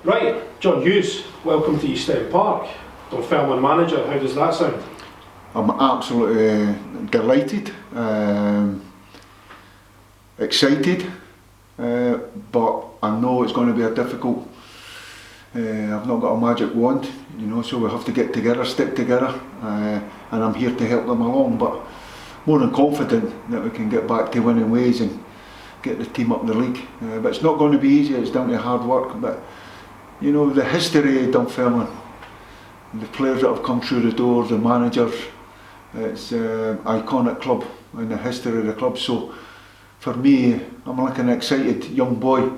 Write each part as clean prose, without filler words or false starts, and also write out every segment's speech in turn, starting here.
Right, John Hughes, welcome to East End Park. Dunfermline manager, how does that sound? I'm absolutely delighted, excited, but I know it's going to be a difficult. I've not got a magic wand, so we have to get together, stick together, and I'm here to help them along. But more than confident that we can get back to winning ways and get the team up the league. But it's not going to be easy. It's down to hard work. But the history of Dunfermline, the players that have come through the door, the managers. It's an iconic club in the history of the club. So for me, I'm like an excited young boy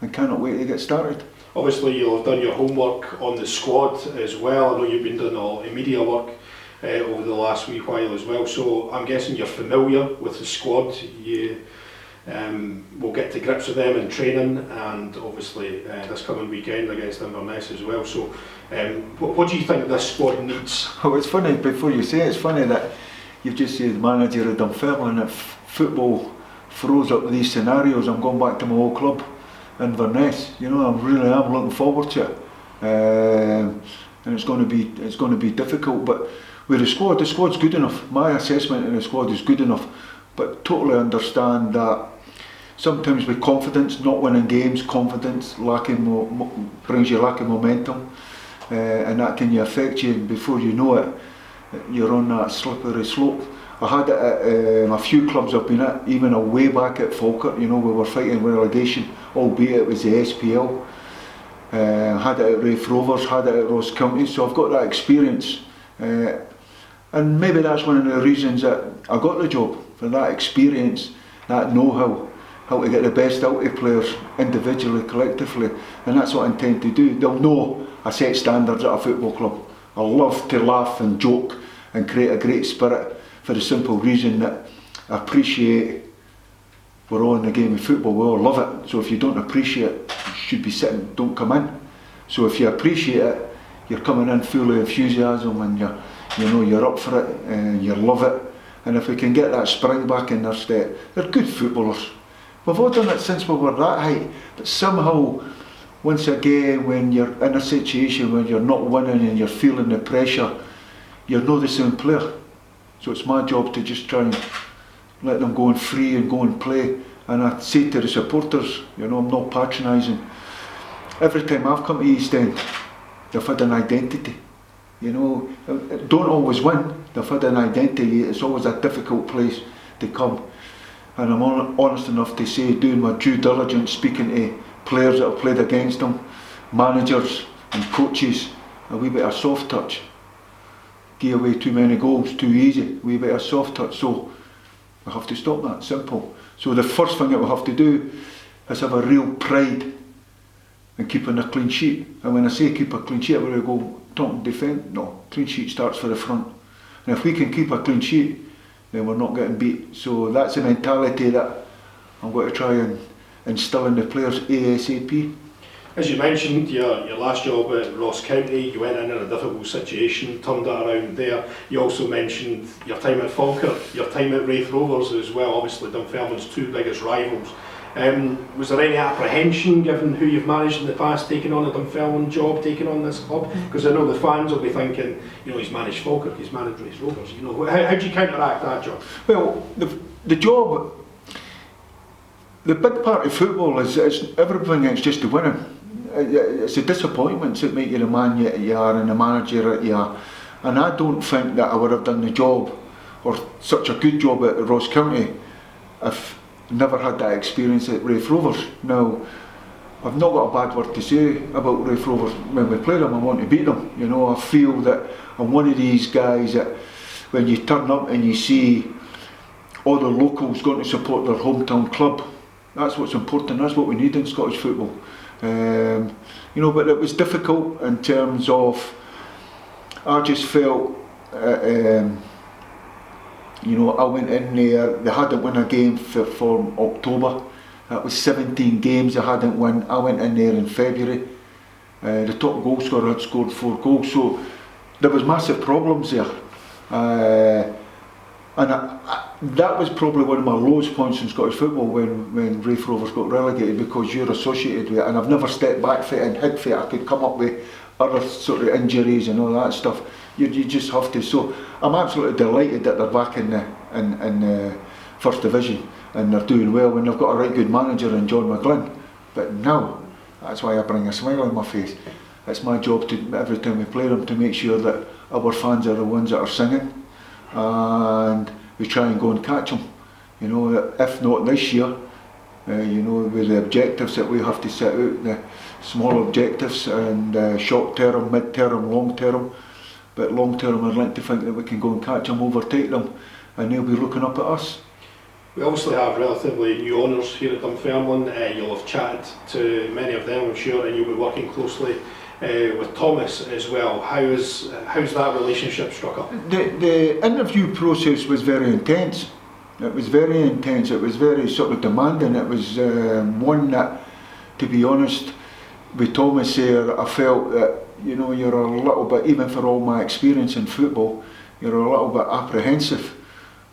and cannot wait to get started. Obviously you'll have done your homework on the squad as well. I know you've been doing all the media work over the last wee while as well, so I'm guessing you're familiar with the squad. You will get to grips with them in training, and obviously this coming weekend against Inverness as well. So what do you think this squad needs? Oh, it's funny, before you say it, it's funny that you've just said the manager of Dunfermline, that football throws up these scenarios. I'm going back to my old club, Inverness. I'm looking forward to it, and it's going to be difficult. But with the squad's good enough. My assessment of the squad is good enough, but totally understand that sometimes with confidence, not winning games, confidence brings you lack of momentum, and that can affect you, and before you know it, you're on that slippery slope. I had it at a few clubs I've been at, even way back at Falkirk. We were fighting relegation, albeit it was the SPL. Had it at Raith Rovers, had it at Ross County, so I've got that experience. And maybe that's one of the reasons that I got the job, for that experience, that know-how, how to get the best out of players individually, collectively, and that's what I intend to do. They'll know I set standards at a football club. I love to laugh and joke and create a great spirit, for the simple reason that I appreciate we're all in the game of football, we all love it. So if you don't appreciate it, you should be sitting, don't come in. So if you appreciate it, you're coming in full of enthusiasm and you're up for it and you love it. And if we can get that spring back in their step, they're good footballers. We've all done it since we were that height, but somehow, once again, when you're in a situation where you're not winning and you're feeling the pressure, you're not the same player. So it's my job to just try and let them go and free and go and play. And I say to the supporters, I'm not patronising. Every time I've come to East End, they've had an identity. Don't always win, they've had an identity. It's always a difficult place to come. And I'm honest enough to say, doing my due diligence, speaking to players that have played against them, managers and coaches, a wee bit of soft touch. Give away too many goals, too easy, a wee bit of soft touch. So we have to stop that, simple. So the first thing that we have to do is have a real pride in keeping a clean sheet. And when I say keep a clean sheet, I'm going to go talking defence. No, clean sheet starts for the front. And if we can keep a clean sheet, then we're not getting beat. So that's the mentality that I'm going to try and instill in the players ASAP. As you mentioned, your last job at Ross County, you went in a difficult situation, turned that around there. You also mentioned your time at Falkirk, your time at Raith Rovers as well, obviously Dunfermline's two biggest rivals. Was there any apprehension, given who you've managed in the past, taking on a Dunfermline job, taking on this club? Because I know the fans will be thinking, he's managed Falkirk, he's managed Raith Rovers. How do you counteract that job? Well, the job, the big part of football is everything. It's just the winning. It's the disappointments that make you the man you are and the manager that you are. And I don't think that I would have done the job, or such a good job at Ross County, if never had that experience at Raith Rovers. Now, I've not got a bad word to say about Raith Rovers. When we play them, I want to beat them. I feel that I'm one of these guys that when you turn up and you see all the locals going to support their hometown club, that's what's important, that's what we need in Scottish football. But it was difficult in terms of, I just felt, I went in there, they hadn't won a game for October. That was 17 games they hadn't won. I went in there in February. The top goal scorer had scored 4 goals, so there was massive problems there. And that was probably one of my lowest points in Scottish football when Raith Rovers got relegated, because you're associated with it, and I've never stepped back for it and hid for it. I could come up with other sort of injuries and all that stuff. You just have to. So I'm absolutely delighted that they're back in the First Division and they're doing well, and they've got a right good manager in John McGlynn. But now, that's why I bring a smile on my face. It's my job to, every time we play them, to make sure that our fans are the ones that are singing, and we try and go and catch them. You know, if not this year, you know, with the objectives that we have to set out, the small objectives, and short term, mid term, long term. But long term, I'd like to think that we can go and catch them, overtake them, and they'll be looking up at us. We obviously have relatively new owners here at Dunfermline. You'll have chatted to many of them, I'm sure, and you'll be working closely with Thomas as well. How's that relationship struck up? The interview process was very intense. It was very intense. It was very sort of demanding. It was one that, to be honest, with Thomas here, I felt that, you know, you're a little bit, even for all my experience in football, you're a little bit apprehensive.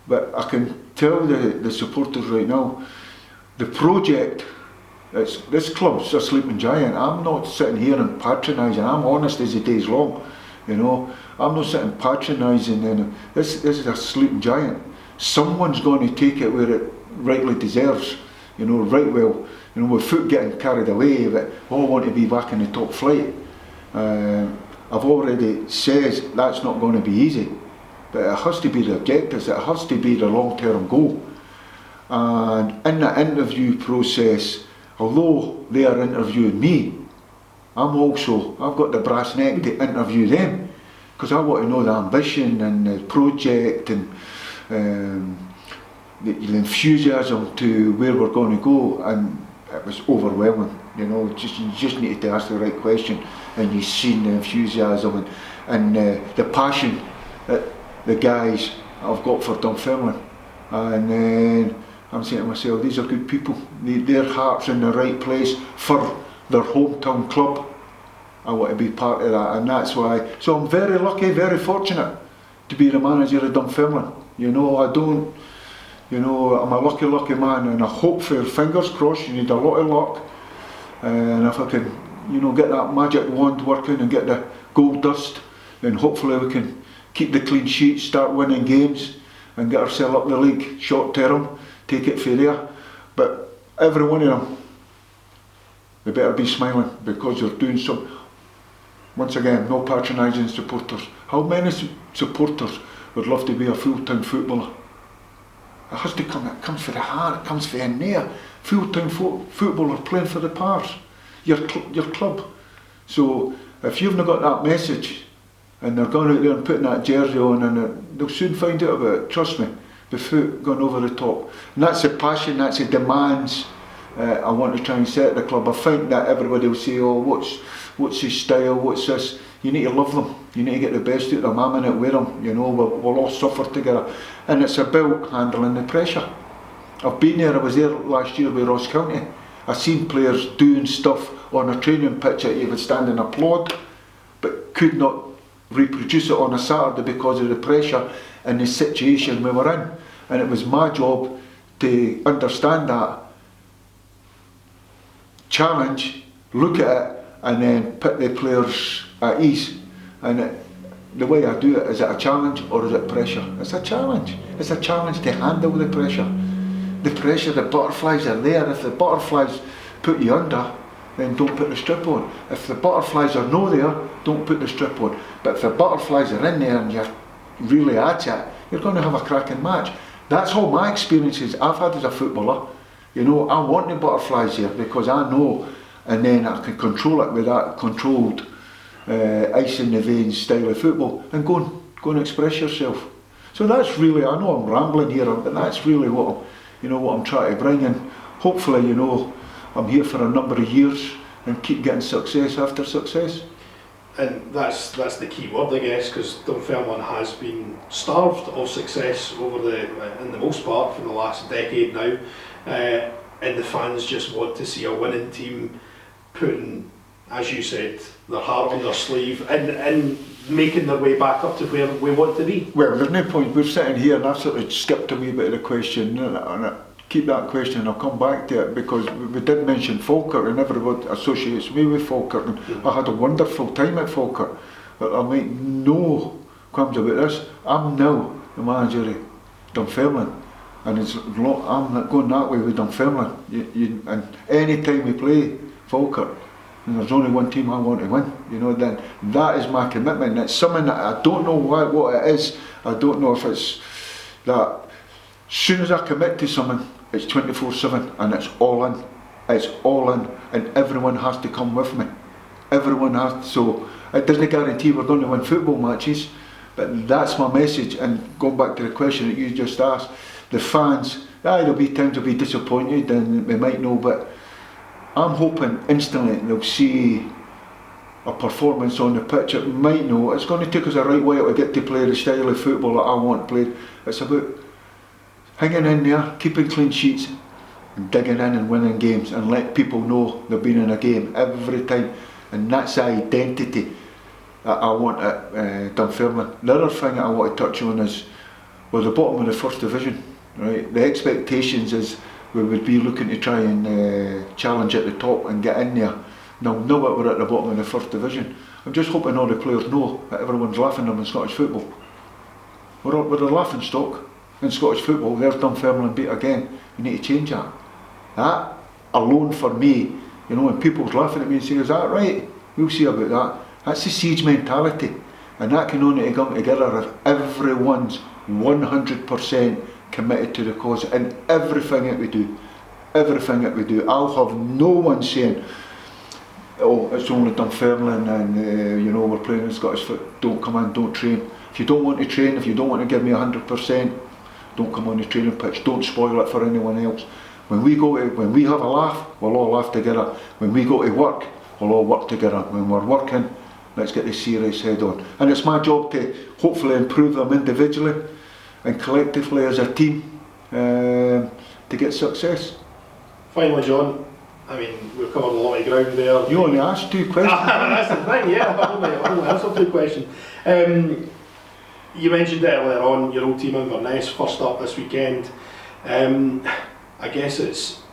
But I can tell the supporters right now, the project, this club's a sleeping giant. I'm not sitting here and patronising. I'm honest as the day's long. You know, I'm not sitting patronising. And this is a sleeping giant. Someone's going to take it where it rightly deserves. You know, right well. You know, with foot getting carried away, but all want to be back in the top flight. I've already said that's not going to be easy. But it has to be the objectives, it has to be the long-term goal. And in that interview process, although they are interviewing me, I've got the brass neck to interview them, because I want to know the ambition and the project and the enthusiasm to where we're going to go. And it was overwhelming. You know, you just need to ask the right question, and you've seen the enthusiasm and the passion that the guys I've got for Dunfermline. And then I'm saying to myself, these are good people. Their heart's in the right place for their hometown club. I want to be part of that, and that's why. So I'm very lucky, very fortunate to be the manager of Dunfermline. You know, I'm a lucky man, and I hope, for fingers crossed, you need a lot of luck. And if I can, you know, get that magic wand working and get the gold dust, then hopefully we can keep the clean sheet, start winning games, and get ourselves up the league short term, take it from there. But every one of them, they better be smiling, because they're doing some. Once again, no patronising supporters. How many supporters would love to be a full-time footballer? It has to come, it comes from the heart, it comes from in there. Full-time footballer playing for the Pars, your club. So if you've not got that message, and they're going out there and putting that jersey on, and they'll soon find out about it, trust me, the foot going over the top. And that's the passion, that's the demands I want to try and set at the club. I think that everybody will say, oh, what's his style, what's this? You need to love them, you need to get the best out of them. I'm in it with them, you know, we'll all suffer together. And it's about handling the pressure. I've been there, I was there last year with Ross County. I've seen players doing stuff on a training pitch that you would stand and applaud, but could not reproduce it on a Saturday because of the pressure and the situation we were in. And it was my job to understand that, challenge, look at it, and then put the players at ease. And the way I do it, is it a challenge or is it pressure? It's a challenge. It's a challenge to handle the pressure. The pressure, the butterflies are there. If the butterflies put you under, then don't put the strip on. If the butterflies are no there, don't put the strip on. But if the butterflies are in there and you're really at it, you're going to have a cracking match. That's all my experiences I've had as a footballer. You know, I want the butterflies here because I know, and then I can control it with that controlled ice in the veins style of football, and go and express yourself. So that's really, I know I'm rambling here, but that's really what I'm trying to bring in. Hopefully, you know, I'm here for a number of years and keep getting success after success. And that's the key word, I guess, because Dunfermline has been starved of success in the most part, for the last decade now. And the fans just want to see a winning team putting as you said, their heart on their sleeve and making their way back up to where we want to be? Well, there's no point. We're sitting here and I've sort of skipped a wee bit of the question, and I keep that question and I'll come back to it, because we did mention Falkirk and everybody associates me with Falkirk, and I had a wonderful time at Falkirk. But I make no qualms about this. I'm now the manager of Dunfermline, and I'm not going that way with Dunfermline. And any time we play Falkirk, and there's only one team I want to win, then that is my commitment. It's something that I don't know what it is. I don't know if it's that. As soon as I commit to something, it's 24/7 and it's all in. It's all in, and everyone has to come with me. Everyone has to, so it doesn't guarantee we're going to win football matches, but that's my message. And going back to the question that you just asked, the fans, there'll be times they'll be disappointed and they might know, but I'm hoping instantly they'll see a performance on the pitch. It might know it's going to take us a right while to get to play the style of football that I want played. It's about hanging in there, keeping clean sheets, and digging in and winning games, and let people know they've been in a game every time. And that's the identity that I want at Dunfermline. The other thing that I want to touch on is we're the bottom of the first division, right? The expectations is we would be looking to try and challenge at the top and get in there. Now that we're at the bottom of the first division, I'm just hoping all the players know that everyone's laughing at them in Scottish football. We're a laughing stock in Scottish football. There's Dunfermline beat again. We need to change that. That alone for me, when people's laughing at me and saying, is that right? We'll see about that. That's the siege mentality, and that can only come together if everyone's 100% committed to the cause in everything that we do. Everything that we do. I'll have no one saying, oh, it's only Dunfermline and we're playing in Scottish foot, don't come in, don't train. If you don't want to train, if you don't want to give me 100%, don't come on the training pitch, don't spoil it for anyone else. When we have a laugh, we'll all laugh together. When we go to work, we'll all work together. When we're working, let's get this serious head on. And it's my job to hopefully improve them individually and collectively as a team to get success. Finally, John, we've covered a lot of ground there. You only asked 2 questions. That's the thing, yeah, I've only answered 2 questions. You mentioned it earlier on, your old team Inverness, first up this weekend. I guess it's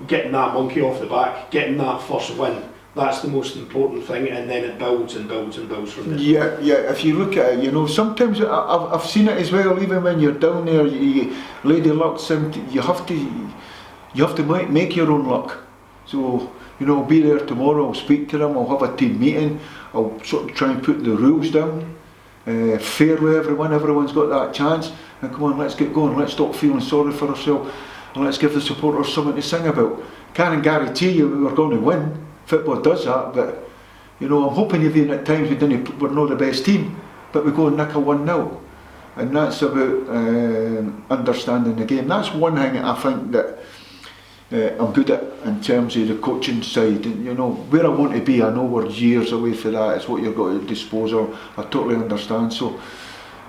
getting that monkey off the back, getting that first win. That's the most important thing, and then it builds and builds and builds from there. Yeah. If you look at it, sometimes I've seen it as well. Even when you're down there, Lady Luck's, you have to make your own luck. So I'll be there tomorrow. I'll speak to them. I'll have a team meeting. I'll sort of try and put the rules down, fair with everyone. Everyone's got that chance. And come on, let's get going. Let's stop feeling sorry for ourselves. And let's give the supporters something to sing about. Can't guarantee you we're going to win. Football does that, but I'm hoping even at times we're not the best team, but we go and nick a 1-0. And that's about understanding the game. That's one thing that I think that I'm good at in terms of the coaching side. And, where I want to be, I know we're years away from that. It's what you've got to dispose of. I totally understand. So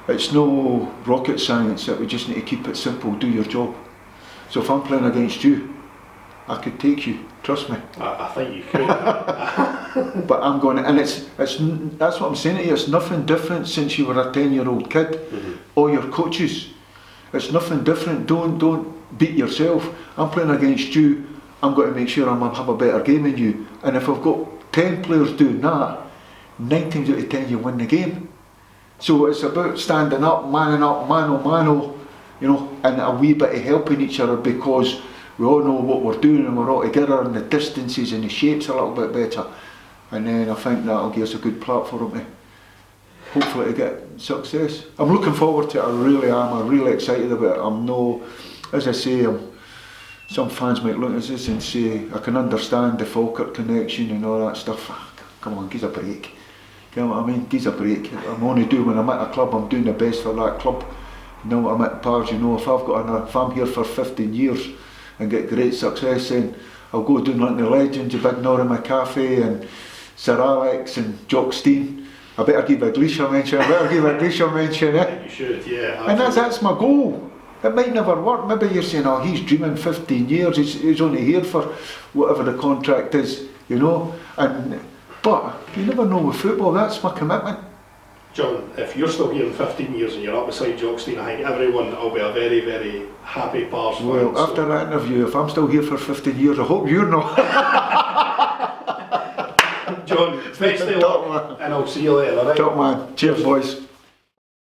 it's no rocket science, that we just need to keep it simple, do your job. So if I'm playing against you, I could take you, trust me. I think you could. But I'm going to, and that's what I'm saying to you, it's nothing different since you were a 10-year-old kid. Mm-hmm. Or your coaches. It's nothing different. Don't beat yourself. I'm playing against you, I'm going to make sure I'm going to have a better game than you. And if I've got 10 players doing that, 9 times out of 10 you win the game. So it's about standing up, mano, and a wee bit of helping each other, because we all know what we're doing and we're all together, and the distances and the shapes are a little bit better. And then I think that'll give us a good platform to hopefully to get success. I'm looking forward to it, I really am. I'm really excited about it. As I say, some fans might look at this and say, I can understand the Falkirk connection and all that stuff. Come on, give us a break. You know what I mean? Give us a break. I'm only doing, when I'm at a club, I'm doing the best for that club. Now I'm at Pars, if I'm here for 15 years and get great success, then I'll go doing like the legends, the Big Norrie McCaffrey and Sir Alex and Jock Stein. I better give Iglesia a mention. Yeah, you should, yeah. Absolutely. And that's my goal. It might never work. Maybe you're saying, oh, he's dreaming 15 years, he's only here for whatever the contract is, And But you never know with football, that's my commitment. John, if you're still here in 15 years and you're up beside Jockstein, I think everyone will be a very, very happy Pars fan. Well, after that interview, if I'm still here for 15 years, I hope you're not. John, best of luck, and I'll see you later, alright? Top man. Cheers, boys.